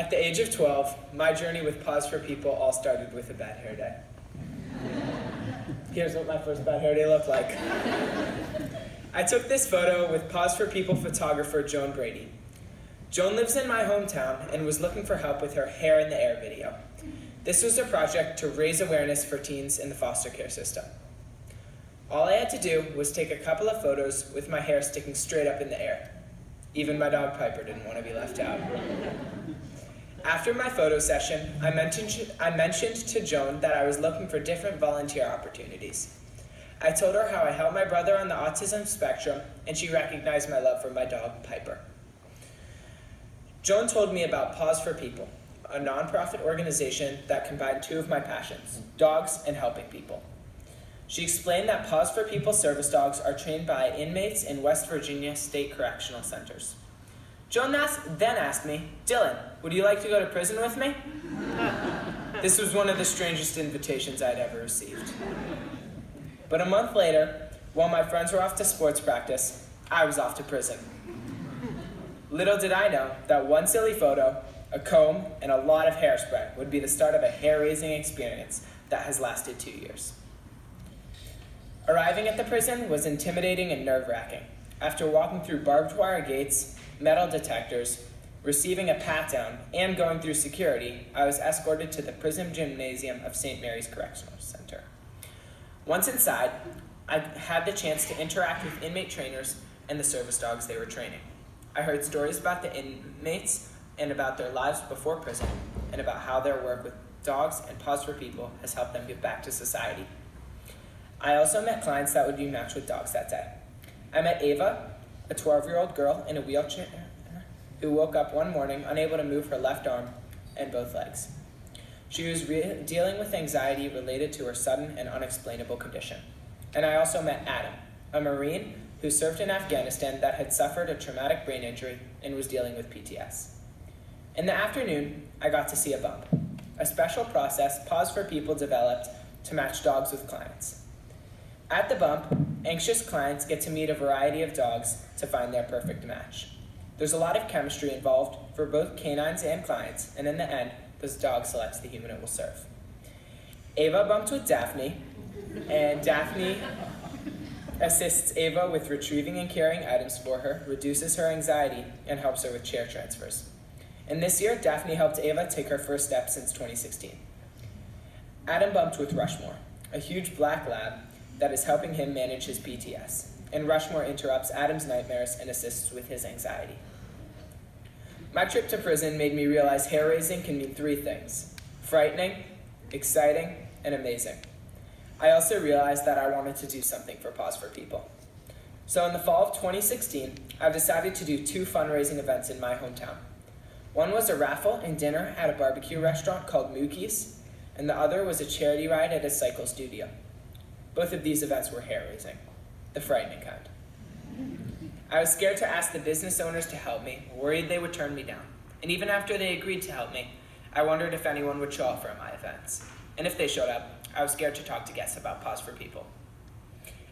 At the age of 12, my journey with Paws for People all started with a bad hair day. Here's what my first bad hair day looked like. I took this photo with Paws for People photographer Joan Brady. Joan lives in my hometown and was looking for help with her Hair in the Air video. This was a project to raise awareness for teens in the foster care system. All I had to do was take a couple of photos with my hair sticking straight up in the air. Even my dog Piper didn't want to be left out. After my photo session, I mentioned to Joan that I was looking for different volunteer opportunities. I told her how I helped my brother on the autism spectrum, and she recognized my love for my dog Piper. Joan told me about Paws for People, a nonprofit organization that combined two of my passions, dogs and helping people. She explained that Paws for People service dogs are trained by inmates in West Virginia state correctional centers. Joan then asked me, "Dylan, would you like to go to prison with me?" This was one of the strangest invitations I'd ever received. But a month later, while my friends were off to sports practice, I was off to prison. Little did I know that one silly photo, a comb, and a lot of hairspray would be the start of a hair-raising experience that has lasted 2 years. Arriving at the prison was intimidating and nerve-wracking. After walking through barbed wire gates, metal detectors, receiving a pat-down, and going through security, I was escorted to the prison gymnasium of St. Mary's Correctional Center. Once inside, I had the chance to interact with inmate trainers and the service dogs they were training. I heard stories about the inmates and about their lives before prison, and about how their work with dogs and Paws for People has helped them give back to society. I also met clients that would be matched with dogs that day. I met Ava, a 12-year-old girl in a wheelchair who woke up one morning unable to move her left arm and both legs. She was dealing with anxiety related to her sudden and unexplainable condition. And I also met Adam, a Marine who served in Afghanistan that had suffered a traumatic brain injury and was dealing with PTS. In the afternoon, I got to see a bump, a special process Paws for People developed to match dogs with clients. At the bump, anxious clients get to meet a variety of dogs to find their perfect match. There's a lot of chemistry involved for both canines and clients, and in the end, this dog selects the human it will serve. Ava bumped with Daphne, and Daphne assists Ava with retrieving and carrying items for her, reduces her anxiety, and helps her with chair transfers. And this year, Daphne helped Ava take her first step since 2016. Adam bumped with Rushmore, a huge black lab that is helping him manage his PTS, and Rushmore interrupts Adam's nightmares and assists with his anxiety. My trip to prison made me realize hair raising can mean 3 things: frightening, exciting, and amazing. I also realized that I wanted to do something for Paws for People. So in the fall of 2016, I've decided to do 2 fundraising events in my hometown. One was a raffle and dinner at a barbecue restaurant called Mookie's, and the other was a charity ride at a cycle studio. Both of these events were hair-raising, the frightening kind. I was scared to ask the business owners to help me, worried they would turn me down. And even after they agreed to help me, I wondered if anyone would show up for my events. And if they showed up, I was scared to talk to guests about Paws for People.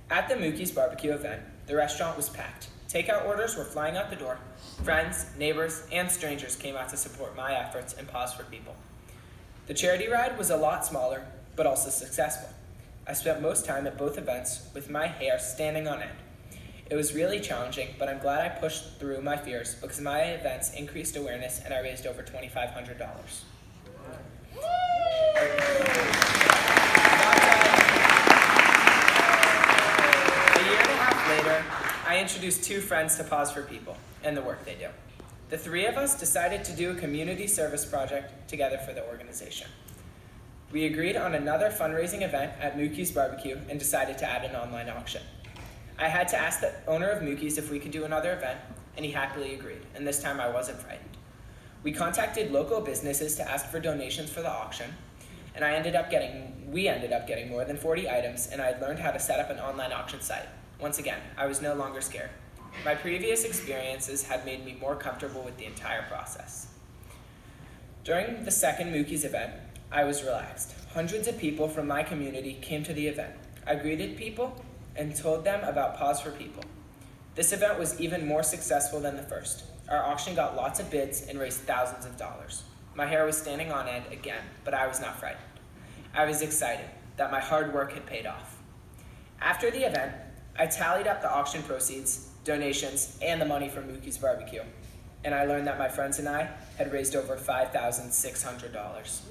At the Mookie's barbecue event, the restaurant was packed. Takeout orders were flying out the door. Friends, neighbors, and strangers came out to support my efforts in Paws for People. The charity ride was a lot smaller, but also successful. I spent most time at both events with my hair standing on end. It was really challenging, but I'm glad I pushed through my fears because my events increased awareness and I raised over $2,500. A year and a half later, I introduced 2 friends to Paws for People and the work they do. The 3 of us decided to do a community service project together for the organization. We agreed on another fundraising event at Mookie's Barbecue and decided to add an online auction. I had to ask the owner of Mookie's if we could do another event, and he happily agreed, and this time I wasn't frightened. We contacted local businesses to ask for donations for the auction, and we ended up getting more than 40 items, and I had learned how to set up an online auction site. Once again, I was no longer scared. My previous experiences had made me more comfortable with the entire process. During the second Mookie's event, I was relaxed. Hundreds of people from my community came to the event. I greeted people and told them about Paws for People. This event was even more successful than the first. Our auction got lots of bids and raised thousands of dollars. My hair was standing on end again, but I was not frightened. I was excited that my hard work had paid off. After the event, I tallied up the auction proceeds, donations, and the money from Mookie's Barbecue, and I learned that my friends and I had raised over $5,600.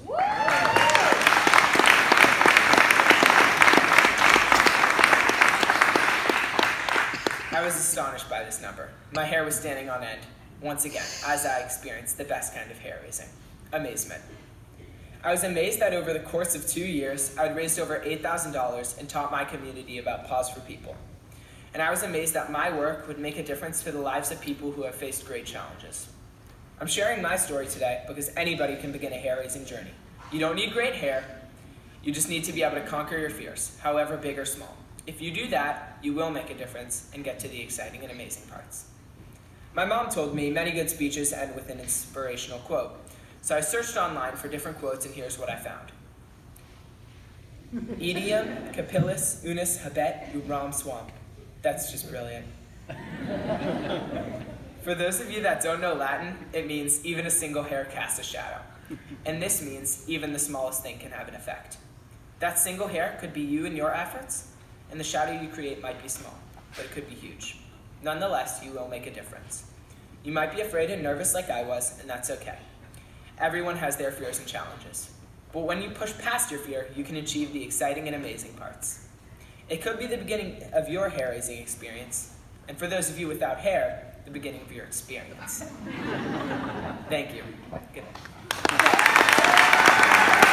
I was astonished by this number. My hair was standing on end, once again, as I experienced the best kind of hair raising, amazement. I was amazed that over the course of 2 years, I had raised over $8,000 and taught my community about paws4people. And I was amazed that my work would make a difference to the lives of people who have faced great challenges. I'm sharing my story today because anybody can begin a hair-raising journey. You don't need great hair, you just need to be able to conquer your fears, however big or small. If you do that, you will make a difference and get to the exciting and amazing parts. My mom told me many good speeches end with an inspirational quote. So I searched online for different quotes, and here's what I found. Idiom capillis unus habet uram swam. That's just brilliant. For those of you that don't know Latin, it means even a single hair casts a shadow. And this means even the smallest thing can have an effect. That single hair could be you and your efforts, and the shadow you create might be small, but it could be huge. Nonetheless, you will make a difference. You might be afraid and nervous like I was, and that's okay. Everyone has their fears and challenges. But when you push past your fear, you can achieve the exciting and amazing parts. It could be the beginning of your hair-raising experience, and for those of you without hair, the beginning of your experience. Thank you. Good night.